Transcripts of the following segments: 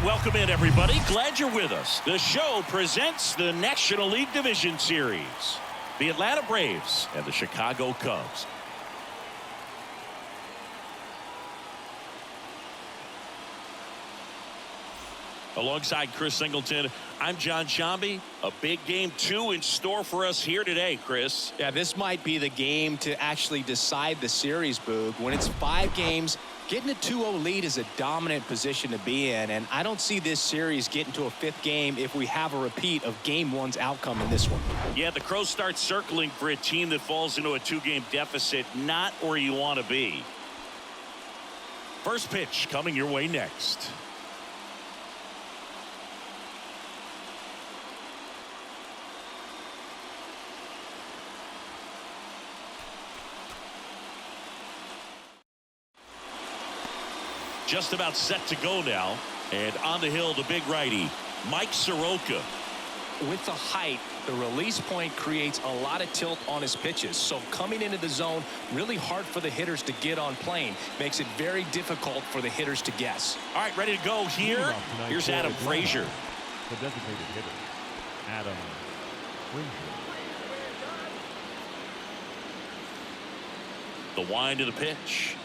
welcome in, everybody. Glad you're with us. The show presents the National League Division Series. The Atlanta Braves and the Chicago Cubs. Alongside Chris Singleton, I'm John Shambi. A big game 2 in store for us here today, Chris. Yeah, this might be the game to actually decide the series, Boog. When it's 5 games, getting a 2-0 lead is a dominant position to be in, and I don't see this series getting to a 5th game if we have a repeat of Game 1's outcome in this one. Yeah, the Crows start circling for a team that falls into a 2-game deficit, not where you want to be. First pitch coming your way next. Just about set to go now, and on the hill, the big righty, Mike Soroka. With the height, the release point creates a lot of tilt on his pitches, so coming into the zone, really hard for the hitters to get on plane. Makes it very difficult for the hitters to guess. All right, ready to go here. Here's Adam Frazier. The designated hitter, Adam Frazier. The wind of the pitch.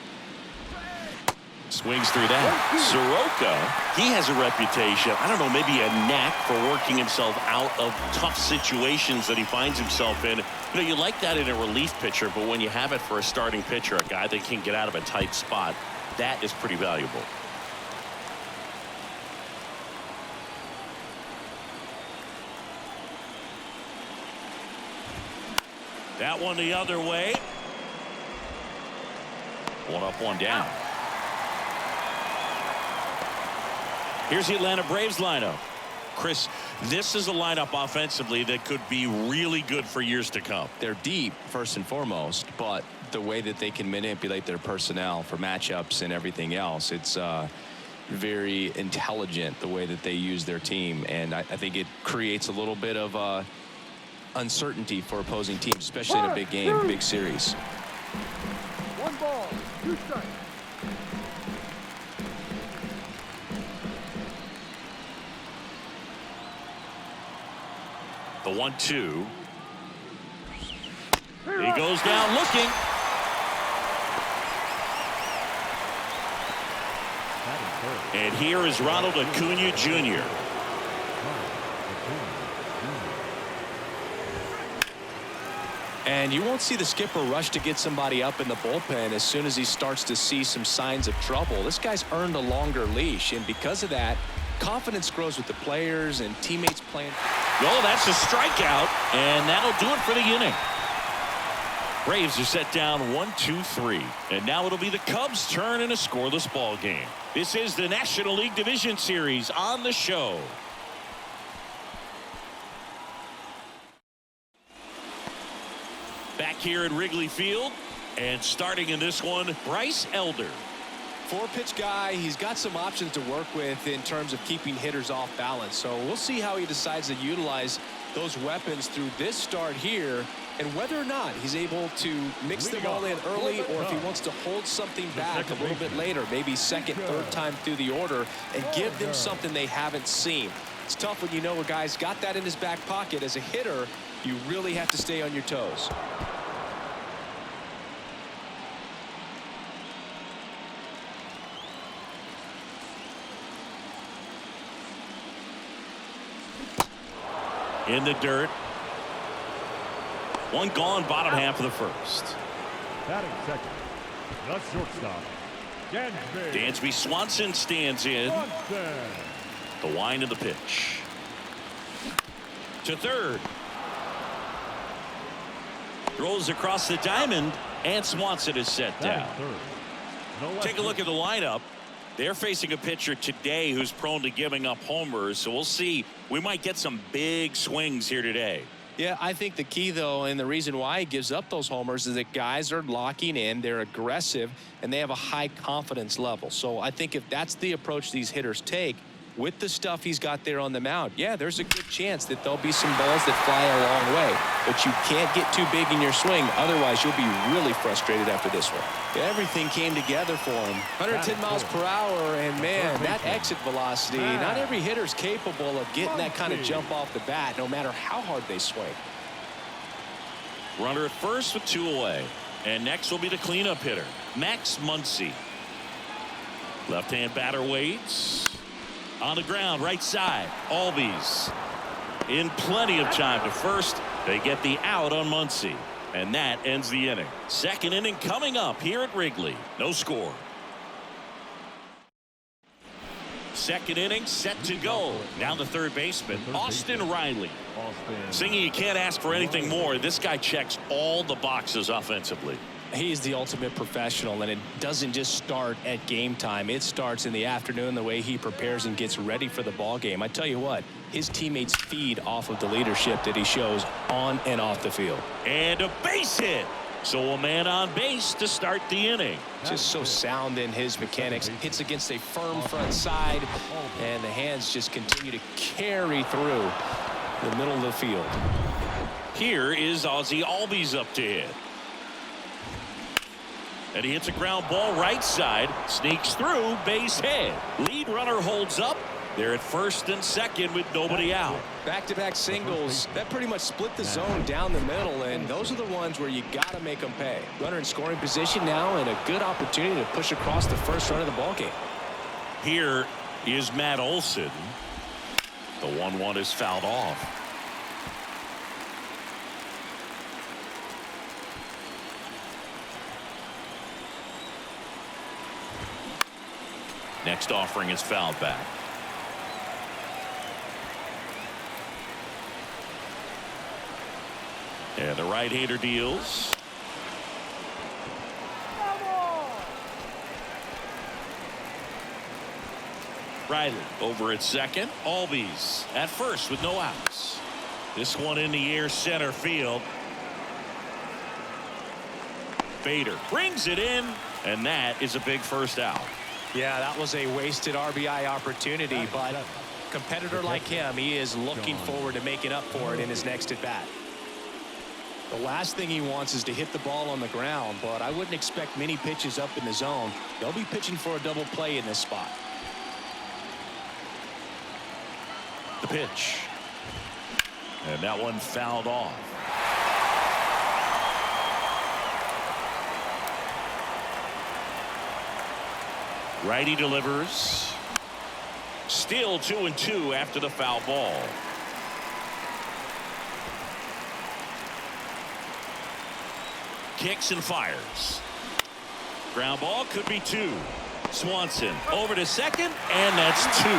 Swings through that. Soroka, he has a reputation, I don't know, maybe a knack for working himself out of tough situations that he finds himself in. You know, you like that in a relief pitcher, but when you have it for a starting pitcher, a guy that can get out of a tight spot, that is pretty valuable. That one the other way. One up, one down. Here's the Atlanta Braves lineup. Chris, this is a lineup offensively that could be really good for years to come. They're deep, first and foremost, but the way that they can manipulate their personnel for matchups and everything else, it's very intelligent the way that they use their team. And I think it creates a little bit of uncertainty for opposing teams, especially in a big game, big series. 1 ball, 2 strikes. The 1-2. He goes down looking. And here is Ronald Acuna Jr. And you won't see the skipper rush to get somebody up in the bullpen as soon as he starts to see some signs of trouble. This guy's earned a longer leash, and because of that, confidence grows with the players and teammates playing. Oh, that's a strikeout, and that'll do it for the inning. Braves are set down 1-2-3, and now it'll be the Cubs' turn in a scoreless ball game. This is the National League Division Series on the show. Back here at Wrigley Field, and starting in this one, Bryce Elder. 4-pitch guy. He's got some options to work with in terms of keeping hitters off balance. So we'll see how he decides to utilize those weapons through this start here, and whether or not he's able to mix them all in early, or if he wants to hold something back a little bit later, maybe second, third time through the order, and give them something they haven't seen. It's tough when you know a guy's got that in his back pocket. As a hitter, you really have to stay on your toes. In the dirt. One gone, bottom half of the first. Batting second, the shortstop, Dansby Swanson stands in. The wind of the pitch. To third. Throws across the diamond, and Swanson is set down. Take a look at the lineup. They're facing a pitcher today who's prone to giving up homers, so we'll see. We might get some big swings here today. Yeah, I think the key, though, and the reason why he gives up those homers is that guys are locking in, they're aggressive, and they have a high confidence level. So I think if that's the approach these hitters take, with the stuff he's got there on the mound, yeah, there's a good chance that there'll be some balls that fly a long way. But you can't get too big in your swing. Otherwise, you'll be really frustrated after this one. Everything came together for him. 110 miles per hour, and man, that exit velocity, not every hitter's capable of getting that kind of jump off the bat, no matter how hard they swing. Runner at first with 2 away. And next will be the cleanup hitter, Max Muncy. Left-hand batter waits. On the ground, right side. Albies in plenty of time to first. They get the out on Muncy. And that ends the inning. Second inning coming up here at Wrigley. No score. Second inning set to go. Down the third baseman, Austin Riley. Singy, you can't ask for anything more. This guy checks all the boxes offensively. He's the ultimate professional, and it doesn't just start at game time. It starts in the afternoon, the way he prepares and gets ready for the ball game. I tell you what, his teammates feed off of the leadership that he shows on and off the field. And a base hit. So a man on base to start the inning. Just so sound in his mechanics. Hits against a firm front side, and the hands just continue to carry through the middle of the field. Here is Ozzie Albies up to hit. And he hits a ground ball right side. Sneaks through, base hit. Lead runner holds up. They're at first and second with nobody out. Back-to-back singles. That pretty much split the zone down the middle, and those are the ones where you got to make them pay. Runner in scoring position now, and a good opportunity to push across the first run of the ball game. Here is Matt Olson. The 1-1 is fouled off. Next offering is fouled back. And the right-hander deals. Riley over at second. Albies at first with no outs. This one in the air center field. Bader brings it in, and that is a big first out. Yeah, that was a wasted RBI opportunity, but a competitor like him, he is looking forward to making up for it in his next at bat. The last thing he wants is to hit the ball on the ground, but I wouldn't expect many pitches up in the zone. They'll be pitching for a double play in this spot. The pitch. And that one fouled off. Righty delivers. Still 2-2 after the foul ball. Kicks and fires. Ground ball could be 2. Swanson over to second, and that's 2.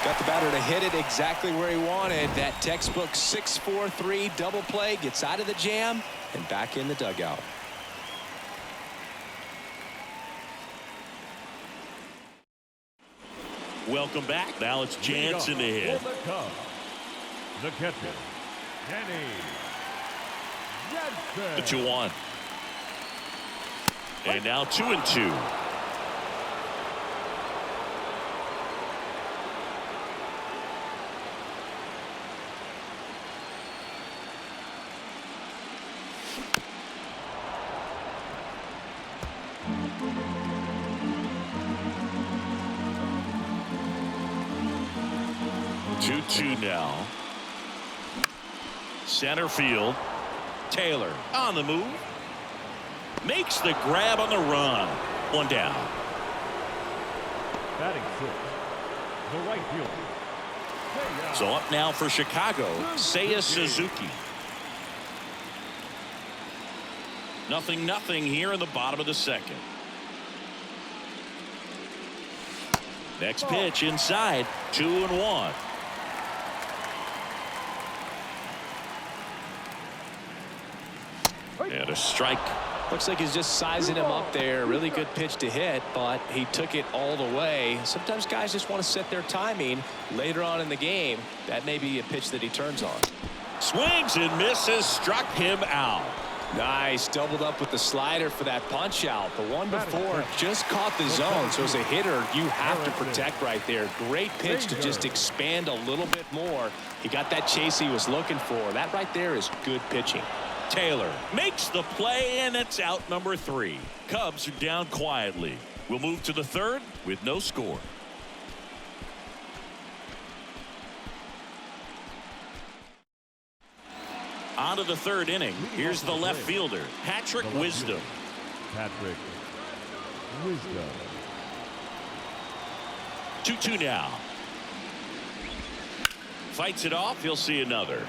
Got the batter to hit it exactly where he wanted. That textbook 6-4-3 double play, gets out of the jam and back in the dugout. Welcome back. Now it's Jansen to hit. The catcher, Danny Jansen. The 2-1. And now 2-2. Now center field. Taylor on the move, makes the grab on the run. 1 down. Batting 6, the right fielder. So up now for Chicago, Seiya Suzuki. 0-0 here in the bottom of the second. Next pitch inside. 2-1. And a strike. Looks like he's just sizing him up there. Really good pitch to hit, but he took it all the way. Sometimes guys just want to set their timing later on in the game. That may be a pitch that he turns on. Swings and misses, struck him out. Nice, doubled up with the slider for that punch out. The one before just caught the zone, so as a hitter, you have to protect right there. Great pitch to just expand a little bit more. He got that chase he was looking for. That right there is good pitching. Taylor makes the play, and it's out number 3. Cubs are down quietly. We'll move to the 3rd with no score. On to the 3rd inning. Here's the left fielder, Patrick Wisdom. Patrick Wisdom. 2-2 now. Fights it off. He'll see another.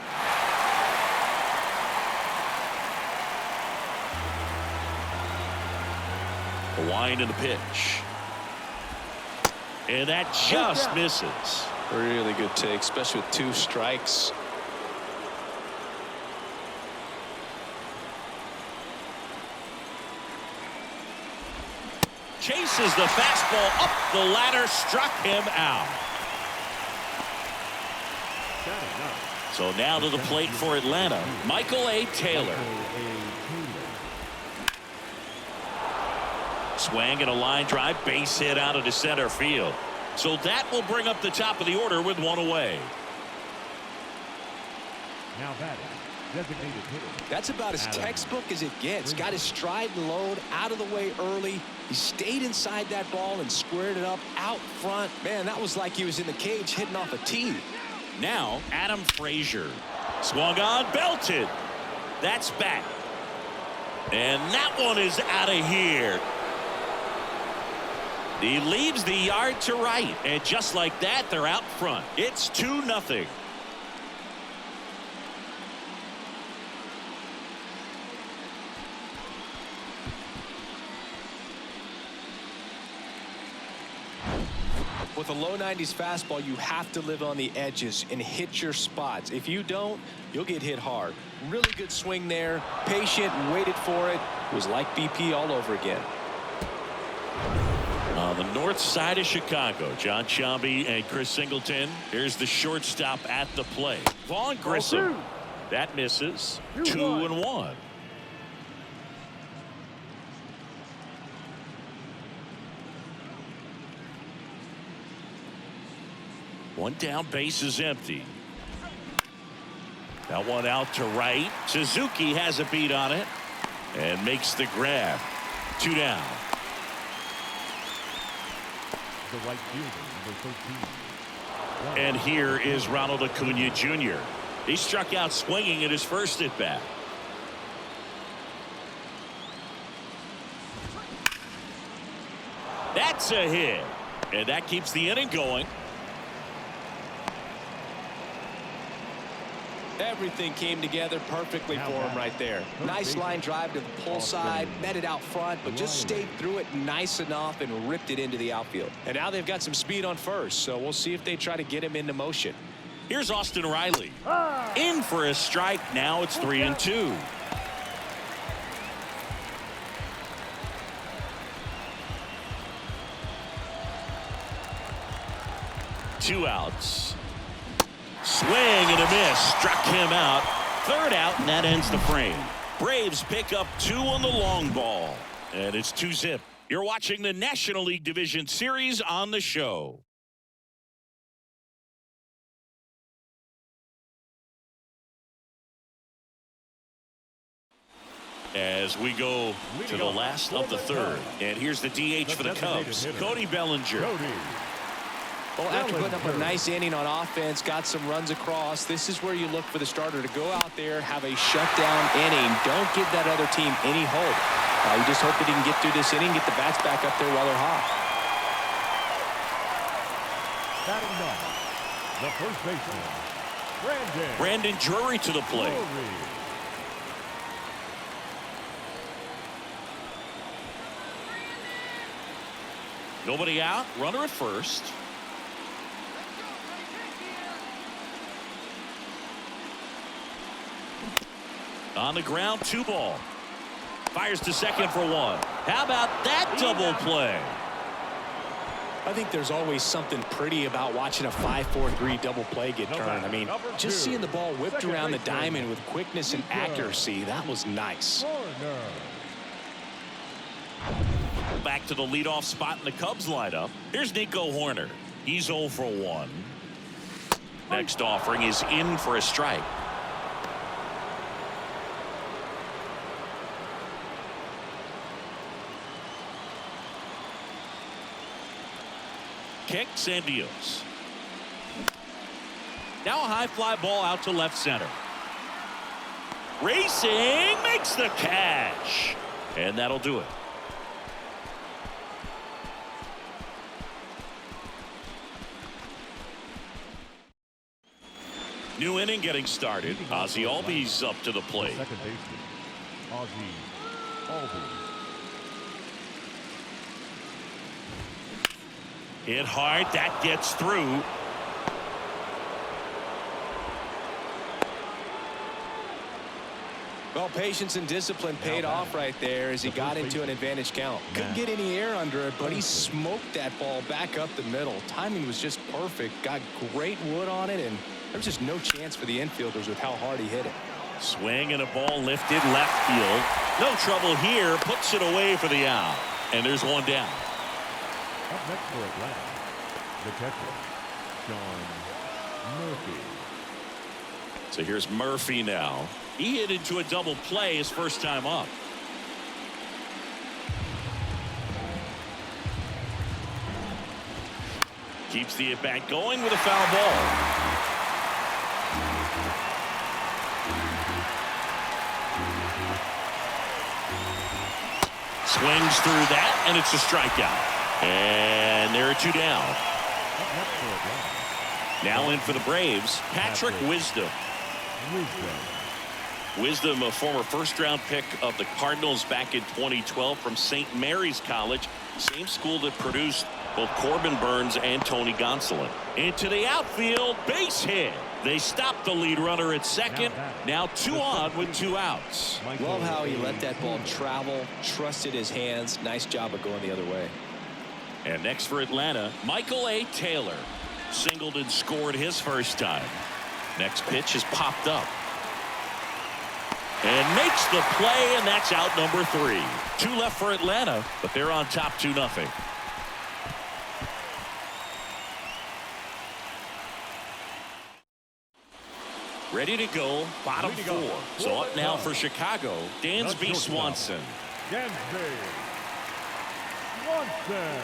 A wind in the pitch. And that just misses. Really good take, especially with 2 strikes. Chases the fastball up the ladder, struck him out. So now to the plate for Atlanta, Michael A. Taylor. Swing and a line drive, base hit out of the center field. So that will bring up the top of the order with 1 away. Now batting, designated hitter. That's about as textbook as it gets. Got his stride and load out of the way early. He stayed inside that ball and squared it up out front. Man, that was like he was in the cage hitting off a tee. Now Adam Frazier. Swung on, belted. That's back. And that one is out of here. He leaves the yard to right, and just like that, they're out front. It's 2-0. With a low 90s fastball, you have to live on the edges and hit your spots. If you don't, you'll get hit hard. Really good swing there. Patient and waited for it. It was like BP all over again. On the north side of Chicago, John Sciambi and Chris Singleton. Here's the shortstop at the plate. Vaughn Grissom. That misses. 2-1. One down, base is empty. That one out to right. Suzuki has a beat on it and makes the grab. 2 down. The right fielder, number 13. And here is Ronald Acuna Jr. He struck out swinging at his first at bat. That's a hit, and that keeps the inning going. Everything came together perfectly for him right there. Nice line drive to the pull side, met it out front, but just stayed through it nice enough and ripped it into the outfield. And now they've got some speed on first, so we'll see if they try to get him into motion. Here's Austin Riley. In for a strike. Now it's 3-2. Two outs. Swing and a miss. Struck him out. 3rd out, and that ends the frame. Braves pick up 2 on the long ball. And it's 2-zip. You're watching the National League Division Series on the show. As we go to the last of the 3rd. And here's the DH for the Cubs, Cody Bellinger. Well, after putting up a nice inning on offense, got some runs across, this is where you look for the starter to go out there, have a shutdown inning. Don't give that other team any hope. You just hope that he can get through this inning, get the bats back up there while they're hot. Batting ninth, the first baseman, Brandon Drury to the plate. Nobody out, runner at first. On the ground, 2 ball. Fires to second for 1. How about that double play? I think there's always something pretty about watching a 5-4-3 double play get turned. I mean, just seeing the ball whipped around the diamond with quickness and accuracy, that was nice. Back to the leadoff spot in the Cubs lineup. Here's Nico Horner. He's 0 for 1. Next offering is in for a strike. Kicks and deals. Now a high fly ball out to left center. Racing makes the catch. And that'll do it. New inning getting started. Ozzie Albies up to the plate. Second baseman, Ozzie Albies. Hit hard. That gets through. Well, patience and discipline paid off right there as he got into an advantage count. Couldn't get any air under it, but he smoked that ball back up the middle. Timing was just perfect. Got great wood on it, and there was just no chance for the infielders with how hard he hit it. Swing and a ball lifted left field. No trouble here. Puts it away for the out. And there's one down. Up next for Atlanta, the catcher, Sean Murphy. So here's Murphy now. He hit into a double play his first time up. Keeps the at-bat going with a foul ball. Swings through that, and it's a strikeout. And there are two down. Up next for Atlanta, Now in for the Braves, Patrick Wisdom. Wisdom, a former first-round pick of the Cardinals back in 2012 from St. Mary's College, same school that produced both Corbin Burns and Tony Gonsolin. Into the outfield, base hit. They stopped the lead runner at second. Now 2 on with 2 outs. Love how he let that ball travel, trusted his hands. Nice job of going the other way. And next for Atlanta, Michael A. Taylor. Singled and scored his first time. Next pitch is popped up. And makes the play, and that's out number 3. 2 left for Atlanta, but they're on top 2-0. Ready to go, bottom 4. So up now for Chicago, Dansby Swanson. Dansby Swanson.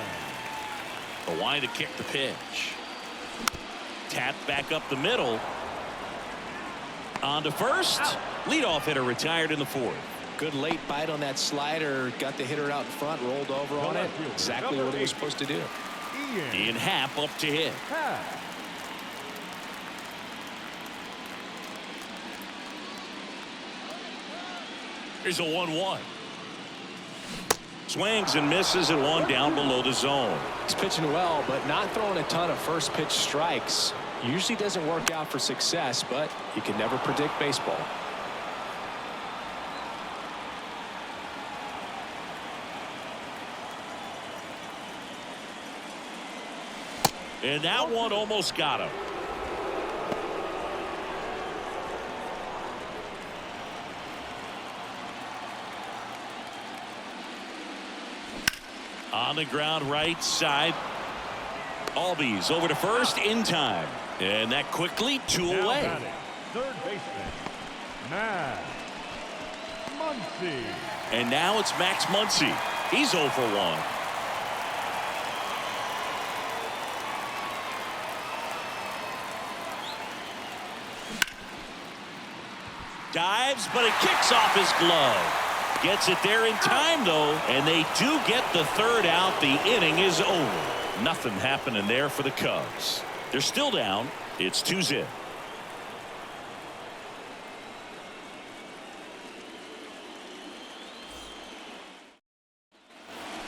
A wind to kick the pitch. Tapped back up the middle. On to first. Leadoff hitter retired in the 4th. Good late bite on that slider. Got the hitter out in front, rolled over on it. Exactly what he was supposed to do. Ian Happ up to hit. Here's a 1-1. Swings and misses at 1 down below the zone. He's pitching well, but not throwing a ton of first pitch strikes. Usually doesn't work out for success, but you can never predict baseball. And that one almost got him. On the ground right side. Albies over to first in time. And that quickly 2 away. Batting, third baseman, Max Muncy. And now it's Max Muncy. He's 0 for 1. Dives, but it kicks off his glove. Gets it there in time, though, and they do get the 3rd out. The inning is over. Nothing happening there for the Cubs. They're still down. It's 2-0.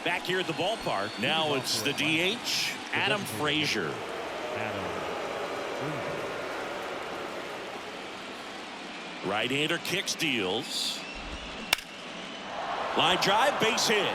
Back here at the ballpark. Now it's the DH, Adam Frazier. Right-hander kicks, deals. Line drive, base hit.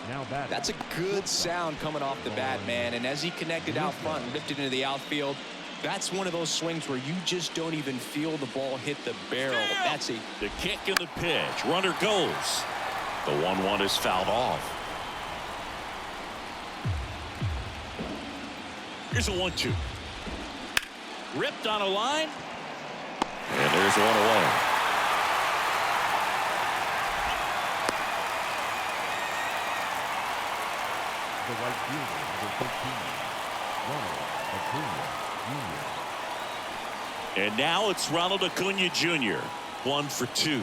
Now batting. That's a good sound coming off the bat, man. And as he connected out front and lifted into the outfield, that's one of those swings where you just don't even feel the ball hit the barrel. That's a the kick and the pitch. Runner goes. The 1-1 is fouled off. Here's a 1-2. Ripped on a line. And there's one away. The right fielder, number 13, Ronald Acuna Jr. And now it's Ronald Acuna Jr. 1 for 2.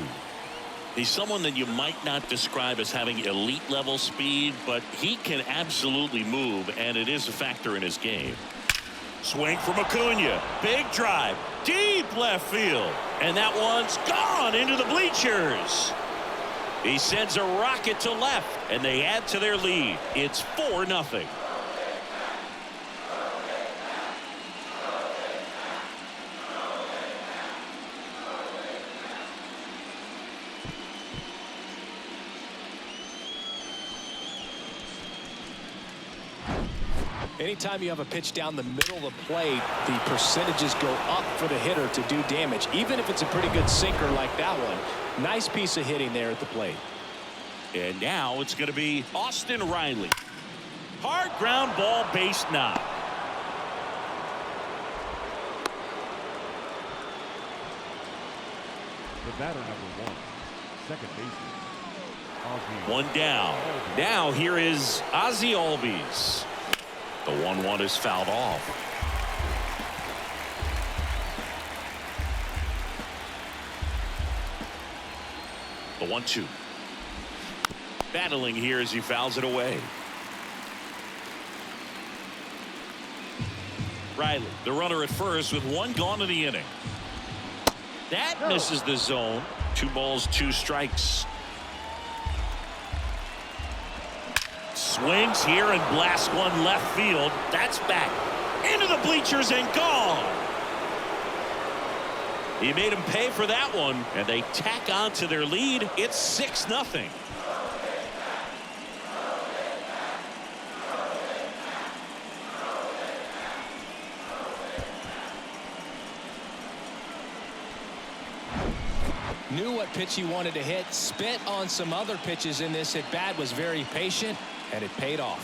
He's someone that you might not describe as having elite level speed, but he can absolutely move, and it is a factor in his game. Swing from Acuna. Big drive. Deep left field. And that one's gone into the bleachers. He sends a rocket to left, and they add to their lead. It's 4-0. Anytime you have a pitch down the middle of the plate, the percentages go up for the hitter to do damage, even if it's a pretty good sinker like that one. Nice piece of hitting there at the plate. And now it's going to be Austin Riley. Hard ground ball, base knock. The batter, number 1, second baseman, Ozzie. One down. Now here is Ozzie Albies. The 1-1 is fouled off. The 1-2. Battling here as he fouls it away. Riley, the runner at first with one gone in the inning. That misses the zone. 2 balls, 2 strikes. Swings here and blasts one left field. That's back into the bleachers and gone. He made him pay for that one, and they tack on to their lead. It's 6-0. Knew what pitch he wanted to hit, spit on some other pitches in this at bat, was very patient, and it paid off.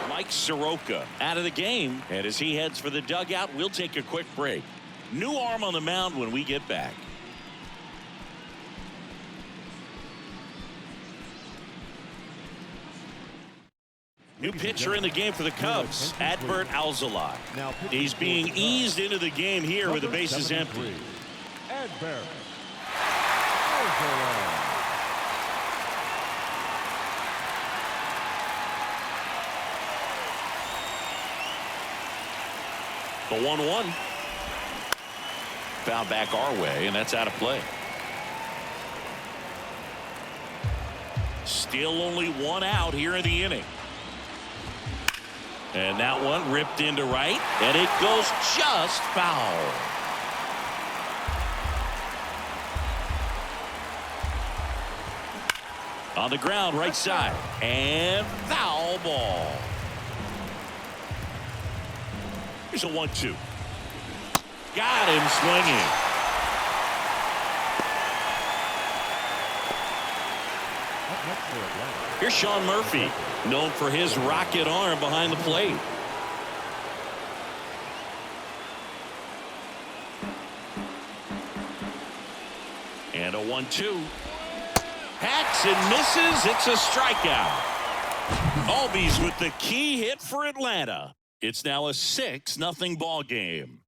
Mike Soroka out of the game, and as he heads for the dugout, we'll take a quick break. New arm on the mound when we get back. New pitcher in the game for the Cubs, Adbert Alzolay. He's being eased into the game here with the bases empty. Adbert Alzolay. The 1-1. Foul back our way, and that's out of play. Still only 1 out here in the inning. And that one ripped into right, and it goes just foul. On the ground, right side, and foul ball. Here's a 1-2. Got him swinging. Here's Sean Murphy, known for his rocket arm behind the plate. And a 1-2. Hacks and misses. It's a strikeout. Albies with the key hit for Atlanta. It's now a 6-0 ball game.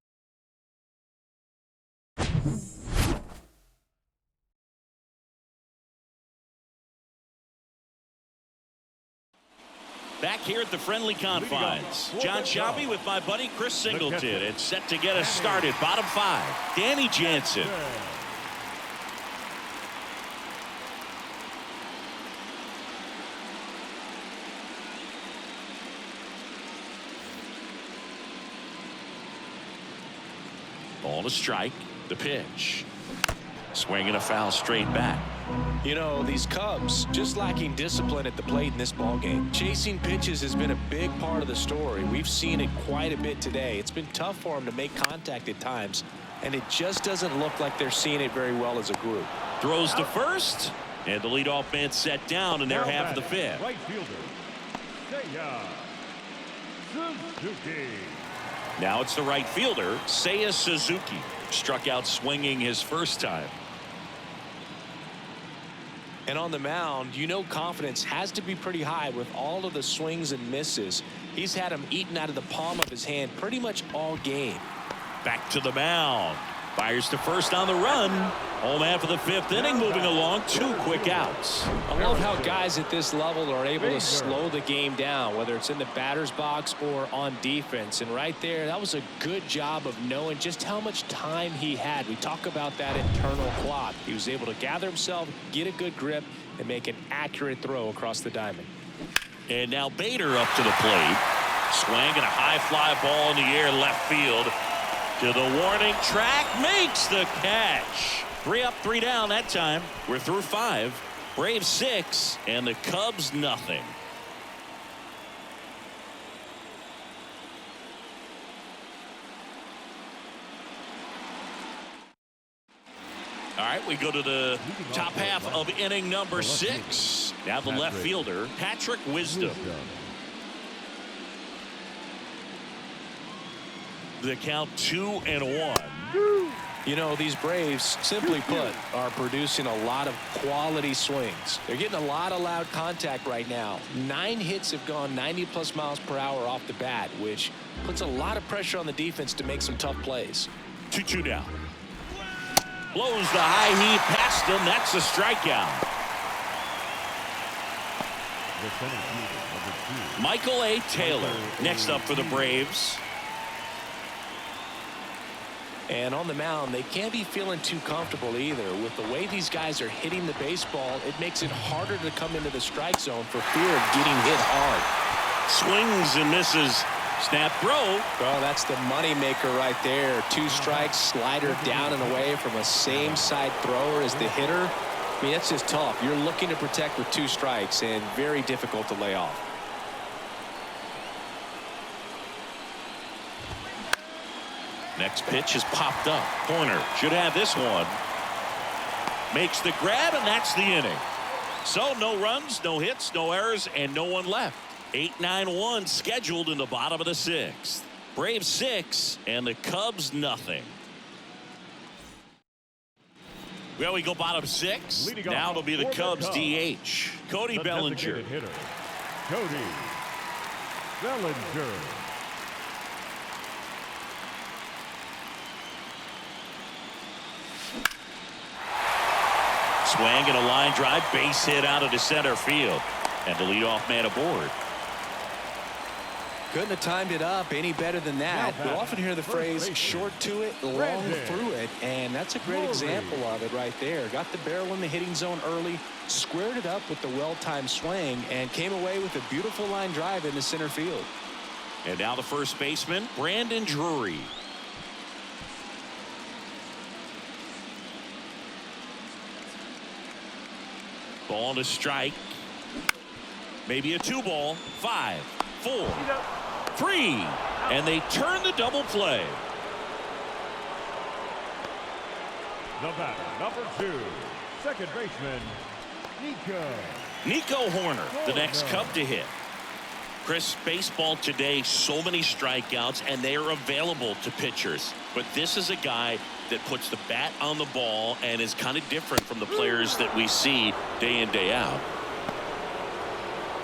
Back here at the friendly confines, John Shabby with my buddy Chris Singleton. It's set to get us started. Bottom 5, Danny Jansen. Ball to strike. The pitch. Swing and a foul straight back. You know, these Cubs just lacking discipline at the plate in this ball game. Chasing pitches has been a big part of the story. We've seen it quite a bit today. It's been tough for them to make contact at times, and it just doesn't look like they're seeing it very well as a group. Throws to first, and the leadoff man set down in their half of the fifth. Right fielder, Seiya Suzuki. Now it's the right fielder, Seiya Suzuki. Struck out swinging his first time. And on the mound, you know, confidence has to be pretty high with all of the swings and misses. He's had them eaten out of the palm of his hand pretty much all game. Back to the mound. Fires to first on the run. Home after the fifth inning, moving along, 2 quick outs. I love how guys at this level are able to slow the game down, whether it's in the batter's box or on defense. And right there, that was a good job of knowing just how much time he had. We talk about that internal clock. He was able to gather himself, get a good grip, and make an accurate throw across the diamond. And now Bader up to the plate. Swing and a high fly ball in the air left field. To the warning track, makes the catch. 3 up, 3 down that time. We're through 5. Braves 6 and the Cubs nothing. All right, we go to the top half of inning number 6. Now the left fielder, Patrick Wisdom. The count 2-1. You know, these Braves, simply put, are producing a lot of quality swings. They're getting a lot of loud contact right now. 9 hits have gone 90+ miles per hour off the bat, which puts a lot of pressure on the defense to make some tough plays. 2-2 down. Blows the high heat past him. That's a strikeout. Michael A. Taylor next up for the Braves. And on the mound, they can't be feeling too comfortable either. With the way these guys are hitting the baseball, it makes it harder to come into the strike zone for fear of getting hit hard. Swings and misses. Snap throw. Oh, that's the money maker right there. 2 strikes, slider down and away from a same side thrower as the hitter. I mean, that's just tough. You're looking to protect with 2 strikes and very difficult to lay off. Next pitch is popped up. Corner should have this one. Makes the grab, and that's the inning. So no runs, no hits, no errors, and no one left. 8-9-1 scheduled in the bottom of the 6th. Braves 6 and the Cubs nothing. Well, we go bottom 6. Now it'll be the Cubs DH. Cody Bellinger. Hitter, Cody Bellinger. Swing and a line drive, base hit out into center field. And the leadoff man aboard. Couldn't have timed it up any better than that. We'll often hear the phrase short to it, long through it, and that's a great example of it right there. Got the barrel in the hitting zone early, squared it up with the well-timed swing, and came away with a beautiful line drive into center field. And now the first baseman, Brandon Drury. Ball to strike. Maybe a 2-ball. 5, 4, 3, and they turn the double play. The batter, number 2, second baseman, Nico Horner, the next Cub to hit. Chris, baseball today, so many strikeouts, and they are available to pitchers. But this is a guy that puts the bat on the ball and is kind of different from the players that we see day in, day out.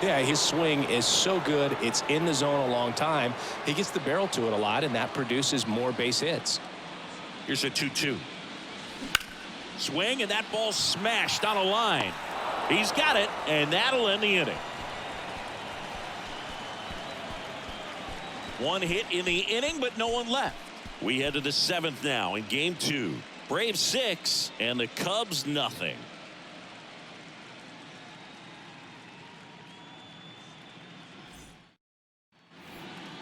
Yeah, his swing is so good. It's in the zone a long time. He gets the barrel to it a lot, and that produces more base hits. Here's a 2-2. Swing, and that ball smashed on a line. He's got it, and that'll end the inning. 1 hit in the inning, but no one left. We head to the 7th now in game 2. Braves 6 and the Cubs nothing.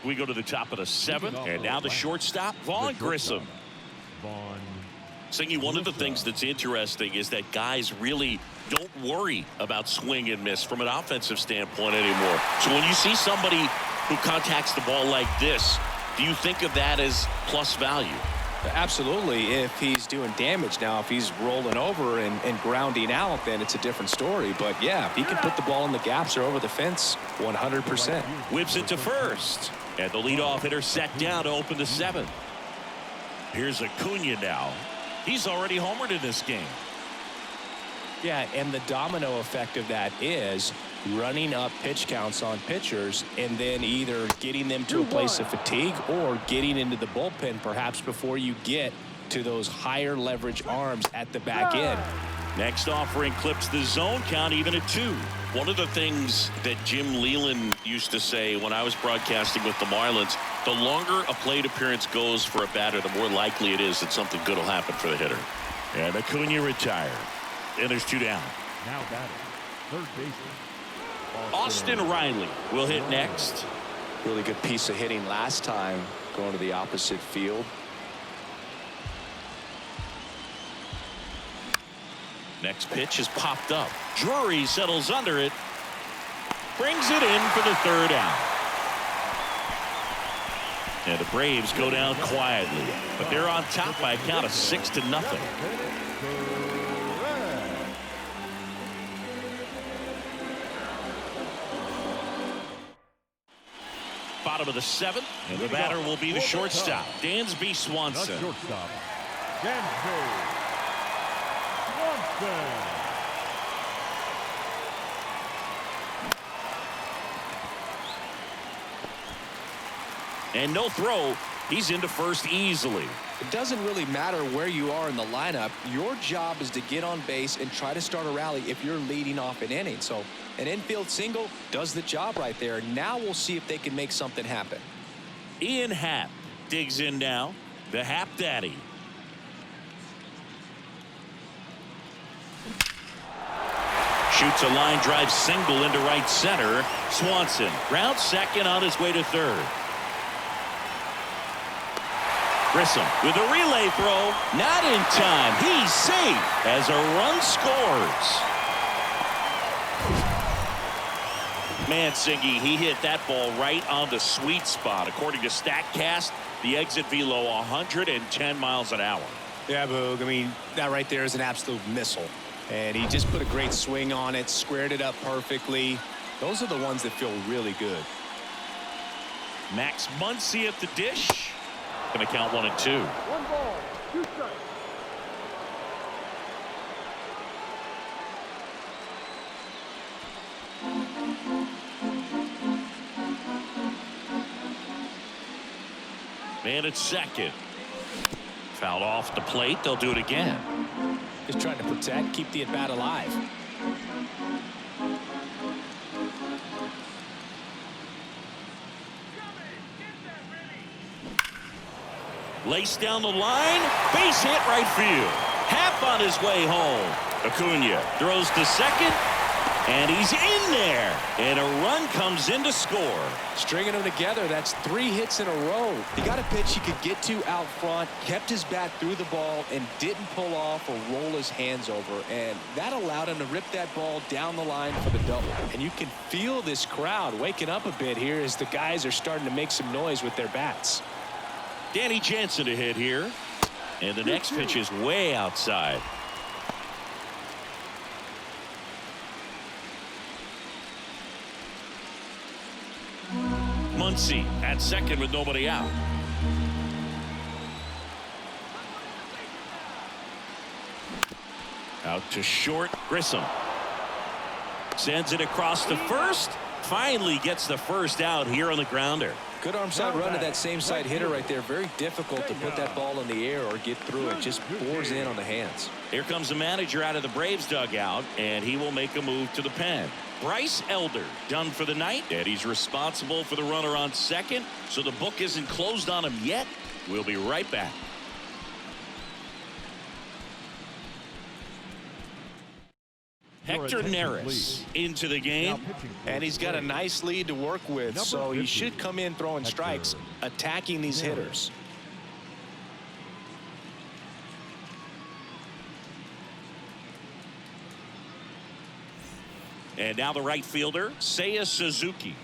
We go to the top of the 7th, and now the shortstop, Vaughn Grissom. Vaughn. Singy, one of the things that's interesting is that guys really don't worry about swing and miss from an offensive standpoint anymore. So when you see somebody who contacts the ball like this, do you think of that as plus value? Absolutely, if he's doing damage. Now, if he's rolling over and grounding out, then it's a different story. But, yeah, if he can put the ball in the gaps or over the fence, 100%. Whips it to first. And the leadoff hitter set down to open the seventh. Here's Acuna now. He's already homered in this game. Yeah, and the domino effect of that is running up pitch counts on pitchers and then either getting them to a place of fatigue or getting into the bullpen perhaps before you get to those higher leverage arms at the back end. Next offering clips the zone count even at 2. One of the things that Jim Leland used to say when I was broadcasting with the Marlins, the longer a plate appearance goes for a batter, the more likely it is that something good will happen for the hitter. And Acuna retired. And there's 2 down. Now batting, third baseman. Austin Riley will hit next. Really good piece of hitting last time going to the opposite field. Next pitch is popped up. Drury settles under it. Brings it in for the 3rd out. And the Braves go down quietly, but they're on top by a count of 6-0. Bottom of the 7th, and the batter will be the shortstop, Dansby Swanson. Shortstop, Dansby Swanson. And no throw. He's into first easily. It doesn't really matter where you are in the lineup. Your job is to get on base and try to start a rally if you're leading off an inning. So an infield single does the job right there. Now we'll see if they can make something happen. Ian Happ digs in now. The Happ Daddy. Shoots a line drive single into right center. Swanson rounds second on his way to third. Grissom with a relay throw. Not in time. He's safe as a run scores. Man, Singy, he hit that ball right on the sweet spot. According to StatCast, the exit velo 110 miles an hour. Yeah, Boog. I mean, that right there is an absolute missile. And he just put a great swing on it, squared it up perfectly. Those are the ones that feel really good. Max Muncy at the dish. Going to count 1 and 2. 1 ball, 2 strikes. Man at second. Fouled off the plate. They'll do it again. Just trying to protect, keep the at-bat alive. Laced down the line. Base hit right field. Happ on his way home. Acuna throws to second. And he's in there. And a run comes in to score. Stringing them together, that's 3 hits in a row. He got a pitch he could get to out front, kept his bat through the ball, and didn't pull off or roll his hands over. And that allowed him to rip that ball down the line for the double. And you can feel this crowd waking up a bit here as the guys are starting to make some noise with their bats. Danny Jansen to hit here. And the next pitch is way outside. Muncy at second with nobody out. Out to short. Grissom sends it across to first. Finally gets the first out here on the grounder. Good arm side run to that same side hitter right there. Very difficult to put that ball in the air or get through it. Just bores in on the hands. Here comes the manager out of the Braves dugout, and he will make a move to the pen. Bryce Elder done for the night, and he's responsible for the runner on second, so the book isn't closed on him yet. We'll be right back. Hector Neris into the game, and he's got a nice lead to work with, so he should come in throwing strikes, attacking these hitters. And now the right fielder, Seiya Suzuki.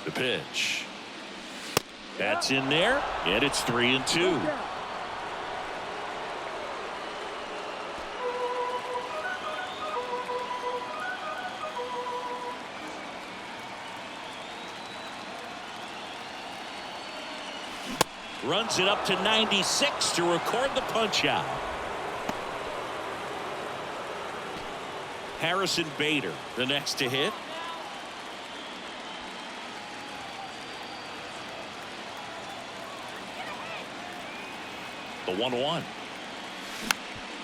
The pitch. That's in there, and it's 3-2. Runs it up to 96 to record the punch out. Harrison Bader, the next to hit. The 1-1.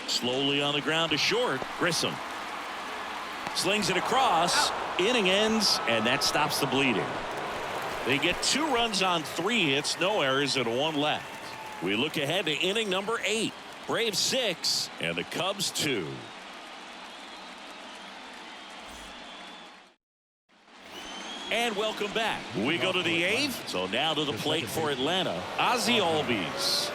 Slowly on the ground to short. Grissom slings it across. Inning ends, and that stops the bleeding. They get 2 runs on 3 hits, no errors, and 1 left. We look ahead to inning number 8. Braves 6 and the Cubs 2. And welcome back. We go to the 8th. So now to the plate for Atlanta, Ozzie Albies.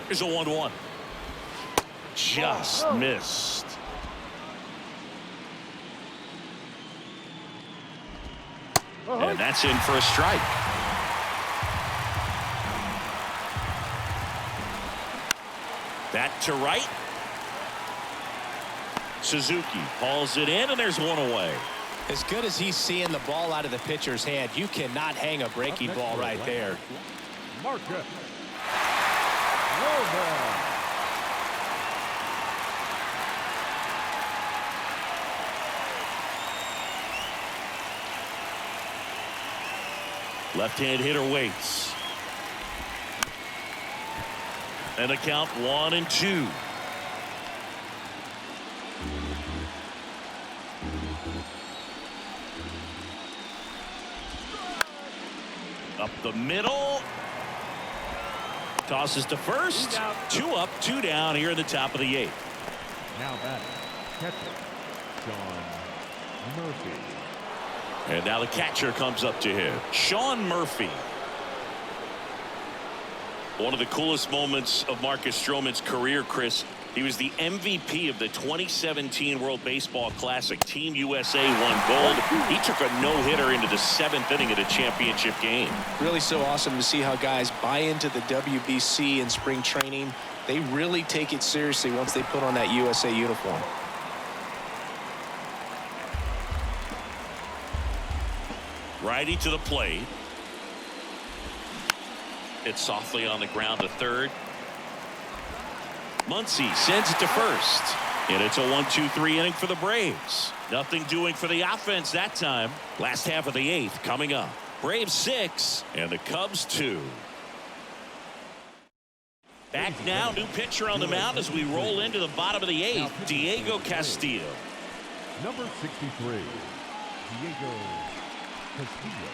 Here's a 1-1. Just missed. And that's in for a strike. That to right. Suzuki hauls it in, and there's 1 away. As good as he's seeing the ball out of the pitcher's hand, you cannot hang a breaking ball right there. Marcus. Left-hand hitter waits. And the count 1-2. Up the middle. Tosses to first. 2 up, 2 down here in the top of the 8th. Now batting, catcher, Sean Murphy. And now the catcher comes up to hit. Sean Murphy. One of the coolest moments of Marcus Stroman's career, Chris. He was the MVP of the 2017 World Baseball Classic. Team USA won gold. He took a no-hitter into the 7th inning of the championship game. Really so awesome to see how guys buy into the WBC in spring training. They really take it seriously once they put on that USA uniform. Righty to the plate. It's softly on the ground to third. Muncy sends it to first. And it's a 1-2-3 inning for the Braves. Nothing doing for the offense that time. Last half of the 8th coming up. Braves 6 and the Cubs 2. Back now, new pitcher on the mound as we roll into the bottom of the 8th. Diego Castillo. Number 63, Diego Castillo.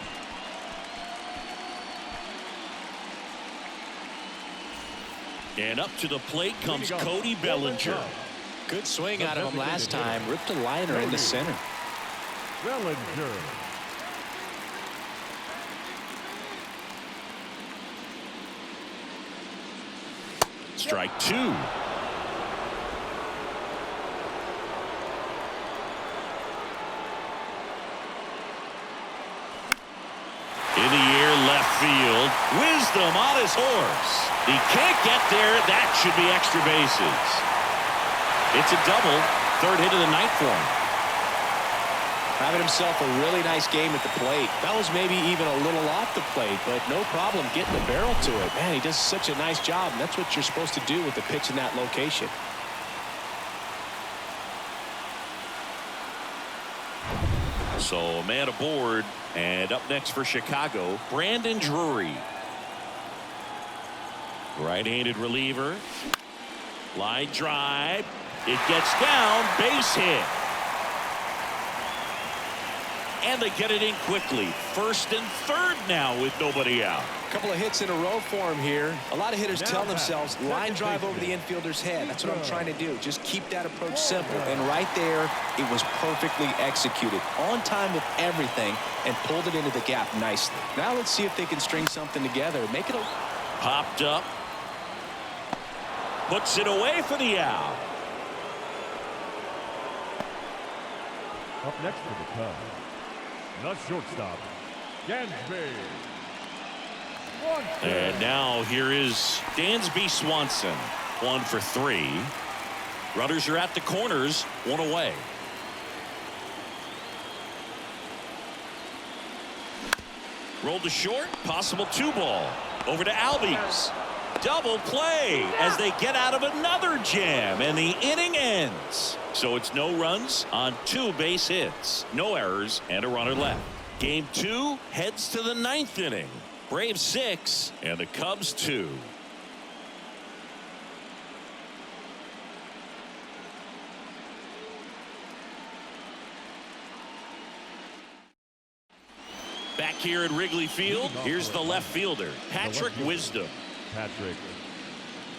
And up to the plate comes Cody Bellinger. Good swing out of him last time. Ripped a liner in the center. Bellinger. Strike 2. In the air, left field. Wisdom on his horse. He can't get there. That should be extra bases. It's a double. 3rd hit of the night for him. Having himself a really nice game at the plate. That was maybe even a little off the plate, but no problem getting the barrel to it. Man, he does such a nice job, and that's what you're supposed to do with the pitch in that location. So a man aboard, and up next for Chicago, Brandon Drury. Right-handed reliever. Line drive. It gets down. Base hit. And they get it in quickly. 1st and 3rd now with nobody out. Couple of hits in a row for him here. A lot of hitters tell themselves, line drive over the infielder's head. That's what I'm trying to do. Just keep that approach simple. And right there, it was perfectly executed. On time with everything and pulled it into the gap nicely. Now let's see if they can string something together. Make it a... Popped up. Puts it away for the out. Up next for the Cubs, the shortstop, Dansby. And now here is Dansby Swanson. 1 for 3. Runners are at the corners, 1 away. Rolled to short, possible 2-ball. Over to Albies. Double play as they get out of another jam, and the inning ends. So it's no runs on 2 base hits, no errors, and a runner left. Game 2 heads to the 9th inning. Braves 6 and the Cubs 2. Back here at Wrigley Field, here's the left fielder, Patrick Wisdom. Patrick.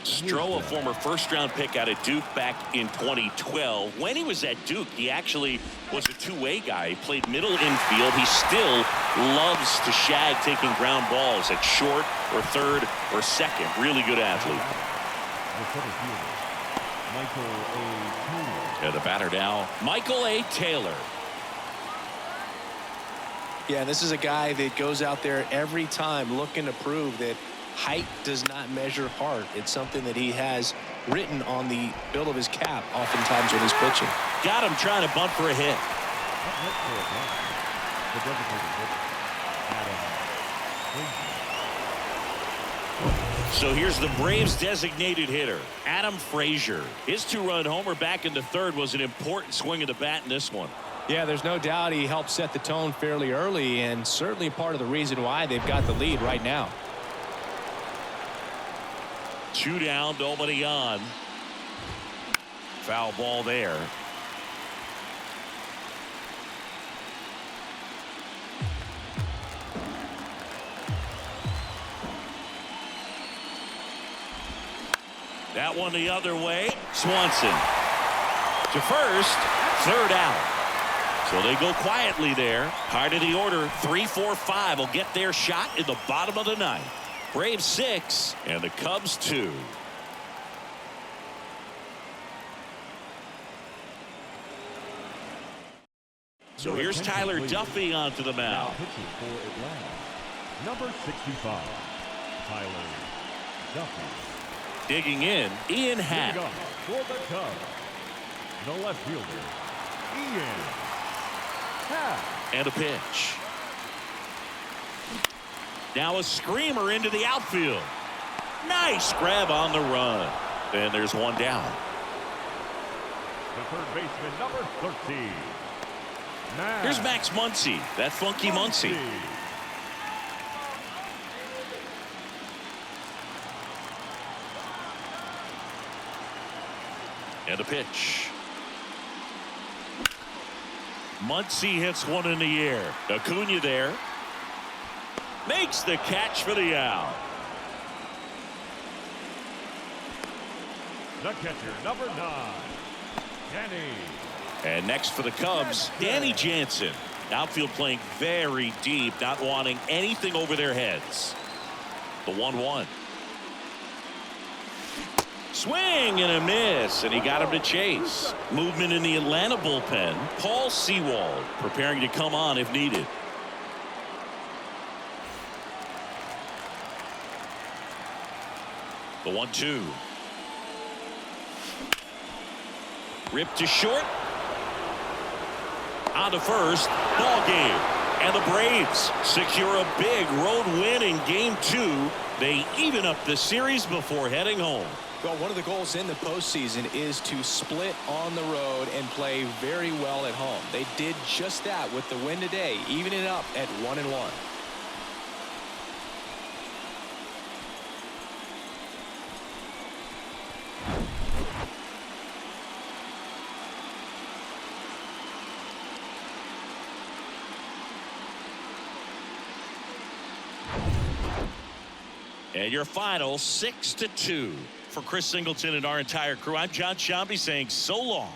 Stroh, a former first-round pick out of Duke back in 2012. When he was at Duke, he actually was a two-way guy. He played middle infield. He still loves to shag taking ground balls at short or third or second. Really good athlete. Yeah, the batter now, Michael A. Taylor. Yeah, this is a guy that goes out there every time looking to prove that height does not measure heart. It's something that he has written on the bill of his cap oftentimes when he's pitching. Got him trying to bunt for a hit. So here's the Braves designated hitter, Adam Frazier. His 2-run homer back into third was an important swing of the bat in this one. Yeah, there's no doubt he helped set the tone fairly early, and certainly part of the reason why they've got the lead right now. 2 down, nobody on. Foul ball there. That one the other way. Swanson to first, 3rd out. So they go quietly there. Hard of the order, 3-4-5 will get their shot in the bottom of the 9th. Braves 6 and the Cubs 2. So here's Tyler Duffy onto the mound. Pitching for Atlanta, number 65, Tyler Duffy. Digging in, Ian Happ. For the Cubs, the left fielder, Ian Happ. And a pitch. Now a screamer into the outfield. Nice grab on the run. And there's 1 down. The third baseman, number 13. Here's Max Muncy. That funky Muncy. And a pitch. Muncy hits one in the air. Acuna there. Makes the catch for the out. The catcher, number 9, Danny. And next for the Cubs, Danny Jansen. Outfield playing very deep, not wanting anything over their heads. The 1-1. Swing and a miss, and he got him to chase. Movement in the Atlanta bullpen. Paul Sewald preparing to come on if needed. The 1-2. Ripped to short. On to first. Ball game. And the Braves secure a big road win in Game 2. They even up the series before heading home. Well, one of the goals in the postseason is to split on the road and play very well at home. They did just that with the win today, evening it up at 1-1. And your final 6-2. For Chris Singleton and our entire crew, I'm John Shambi saying so long.